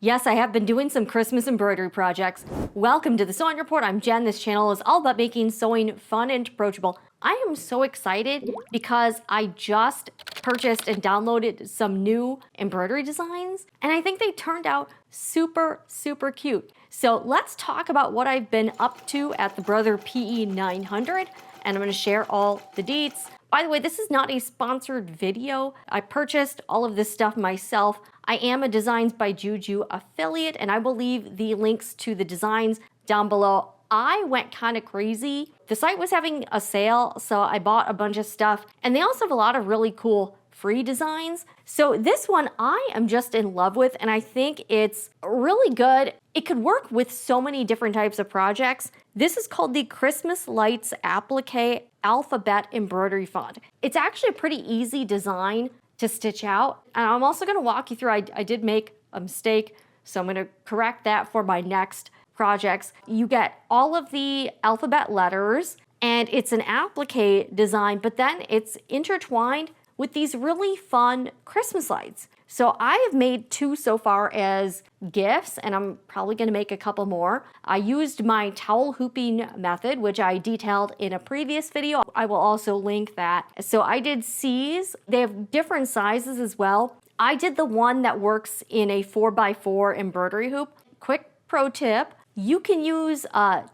Yes, I have been doing some Christmas embroidery projects. Welcome to the Sewing Report. I'm Jen. This channel is all about making sewing fun and approachable. I am so excited because I just purchased and downloaded some new embroidery designs, and I think they turned out super cute. So let's talk about what I've been up to at the Brother PE900, and I'm going to share all the deets. By the way, this is not a sponsored video. I purchased all of this stuff myself. I am a Designs by JuJu affiliate, and I will leave the links to the designs down below. I went kind of crazy. The site was having a sale, so I bought a bunch of stuff, and they also have a lot of really cool free designs. So this one I am just in love with, and I think it's really good. It could work with so many different types of projects. This is called the Christmas Lights Applique Alphabet Embroidery Font. It's actually a pretty easy design to stitch out. And I'm also gonna walk you through, I did make a mistake, so I'm gonna correct that for my next projects. You get all of the alphabet letters, and it's an applique design, but then it's intertwined with these really fun Christmas lights. So I have made 2 so far as gifts, and I'm probably gonna make a couple more. I used my towel hooping method, which I detailed in a previous video. I will also link that. So I did C's. They have different sizes as well. I did the one that works in a 4x4 embroidery hoop. Quick pro tip, you can use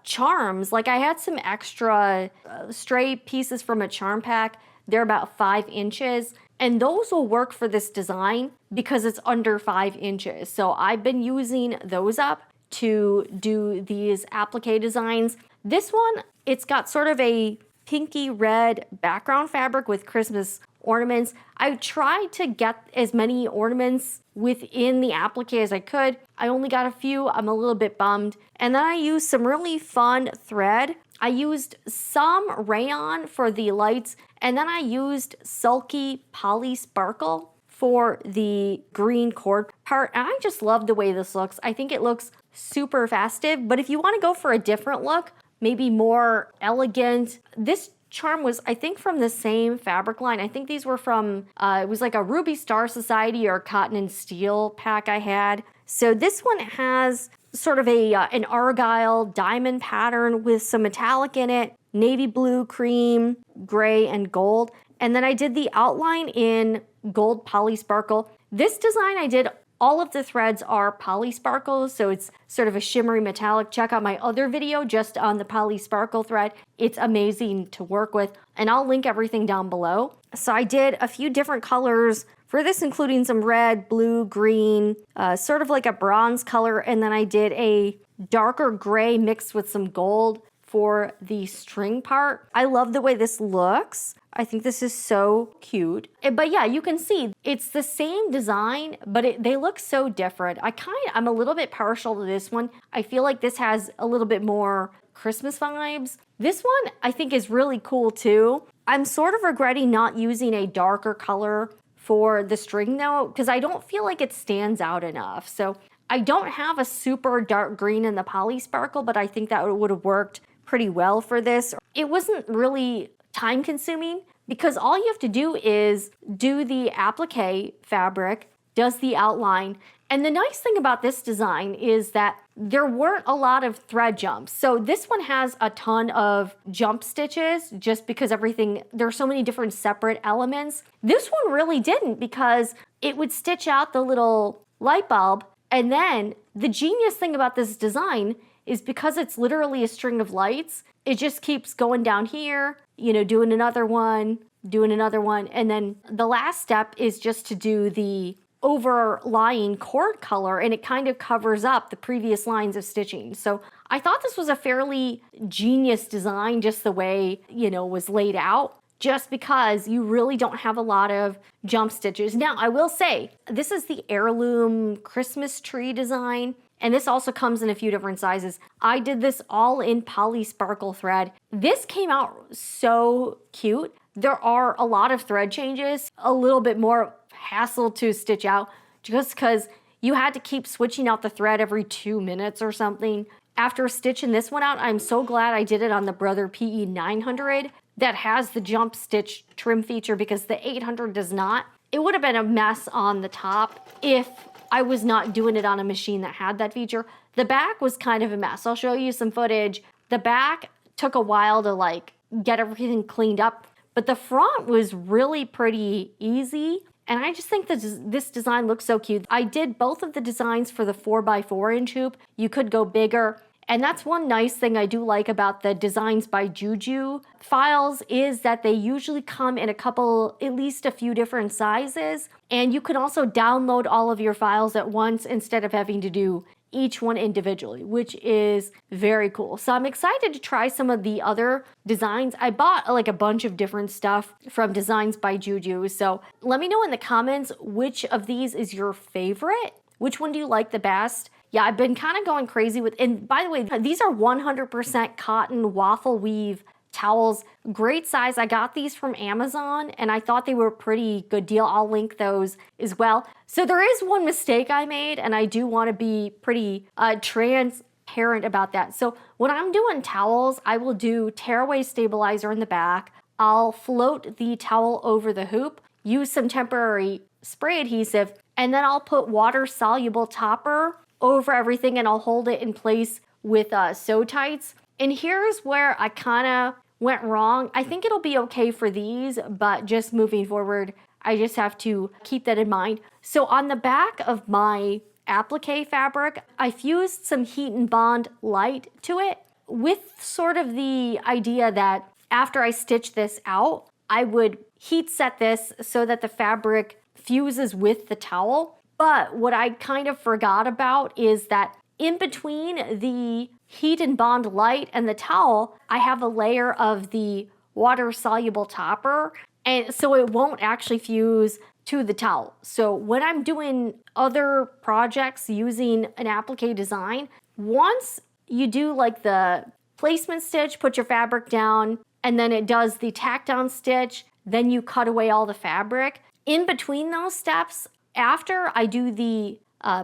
charms. Like I had some extra stray pieces from a charm pack. They're about 5 inches, and those will work for this design because it's under 5 inches. So I've been using those up to do these applique designs. This one, it's got sort of a pinky red background fabric with Christmas ornaments. I tried to get as many ornaments within the applique as I could. I only got a few. I'm a little bit bummed. And then I used some really fun thread. I used some rayon for the lights, and then I used Sulky Poly Sparkle for the green cord part. And I just love the way this looks. I think it looks super festive, but if you want to go for a different look, maybe more elegant, this charm was, I think, from the same fabric line. I think these were from, it was like a Ruby Star Society or Cotton and Steel pack I had. So this one has sort of an argyle diamond pattern with some metallic in it, navy blue, cream, gray, and gold. And then I did the outline in gold poly sparkle. This design I did, all of the threads are poly sparkle, so it's sort of a shimmery metallic. Check out my other video just on the poly sparkle thread. It's amazing to work with, and I'll link everything down below. So I did a few different colors for this, including some red, blue, green, sort of like a bronze color, and then I did a darker gray mixed with some gold for the string part. I love the way this looks. I think this is so cute. But yeah, you can see it's the same design, but they look so different. I'm a little bit partial to this one. I feel like this has a little bit more Christmas vibes. This one I think is really cool too. I'm sort of regretting not using a darker color for the string though, because I don't feel like it stands out enough. So I don't have a super dark green in the poly sparkle, but I think that would have worked pretty well for this. It wasn't really time consuming because all you have to do is do the applique fabric, does the outline. And the nice thing about this design is that there weren't a lot of thread jumps. So this one has a ton of jump stitches just because there are so many different separate elements. This one really didn't because it would stitch out the little light bulb. And then the genius thing about this design is because it's literally a string of lights, it just keeps going down here, doing another one, and then the last step is just to do the overlying cord color, and it kind of covers up the previous lines of stitching. So I thought this was a fairly genius design, just the way, was laid out, just because you really don't have a lot of jump stitches. Now, I will say, this is the Heirloom Christmas tree design, and this also comes in a few different sizes. I did this all in poly sparkle thread. This came out so cute. There are a lot of thread changes, a little bit more hassle to stitch out just because you had to keep switching out the thread every 2 minutes or something. After stitching this one out, I'm so glad I did it on the Brother PE900 that has the jump stitch trim feature because the 800 does not. It would have been a mess on the top if I was not doing it on a machine that had that feature. The back was kind of a mess. I'll show you some footage. The back took a while to like get everything cleaned up, but the front was really pretty easy. And I just think that this design looks so cute. I did both of the designs for the 4x4 inch hoop. You could go bigger. And that's one nice thing I do like about the Designs by JuJu files is that they usually come in at least a few different sizes. And you can also download all of your files at once instead of having to do each one individually, which is very cool. So I'm excited to try some of the other designs. I bought like a bunch of different stuff from Designs by JuJu. So let me know in the comments which of these is your favorite. Which one do you like the best? Yeah, I've been kind of going crazy with, and by the way, these are 100% cotton waffle weave towels. Great size. I got these from Amazon and I thought they were a pretty good deal. I'll link those as well. So there is one mistake I made and I do want to be pretty transparent about that. So when I'm doing towels, I will do tearaway stabilizer in the back. I'll float the towel over the hoop, use some temporary spray adhesive, and then I'll put water soluble topper over everything and I'll hold it in place with sew tights. And here's where I kind of went wrong. I think it'll be okay for these, but just moving forward, I just have to keep that in mind. So on the back of my applique fabric, I fused some Heat and Bond light to it with sort of the idea that after I stitch this out, I would heat set this so that the fabric fuses with the towel. But what I kind of forgot about is that in between the Heat and Bond light and the towel, I have a layer of the water soluble topper, and so it won't actually fuse to the towel. So when I'm doing other projects using an applique design, once you do like the placement stitch, put your fabric down, and then it does the tack down stitch, then you cut away all the fabric. In between those steps, after I do the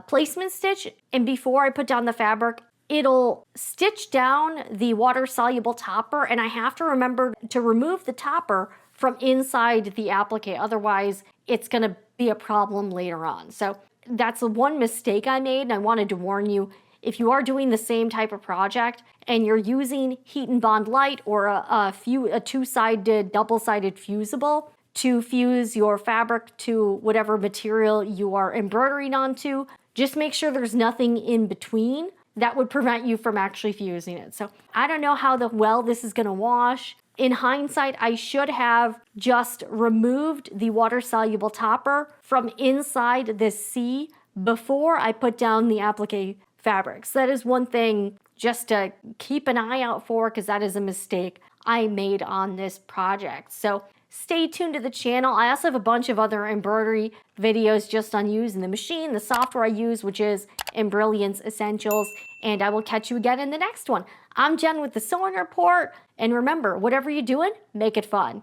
placement stitch and before I put down the fabric, it'll stitch down the water soluble topper and I have to remember to remove the topper from inside the applique. Otherwise, it's gonna be a problem later on. So that's the one mistake I made and I wanted to warn you. If you are doing the same type of project and you're using Heat and Bond light or a two-sided, double-sided fusible, to fuse your fabric to whatever material you are embroidering onto, just make sure there's nothing in between that would prevent you from actually fusing it. So I don't know how well this is gonna wash. In hindsight, I should have just removed the water soluble topper from inside this C before I put down the applique fabric. So that is one thing just to keep an eye out for, because that is a mistake I made on this project. So stay tuned to the channel. I also have a bunch of other embroidery videos just on using the machine, the software I use, which is Embrilliance Essentials, and I will catch you again in the next one. I'm Jen with the Sewing Report, and remember, whatever you're doing, make it fun.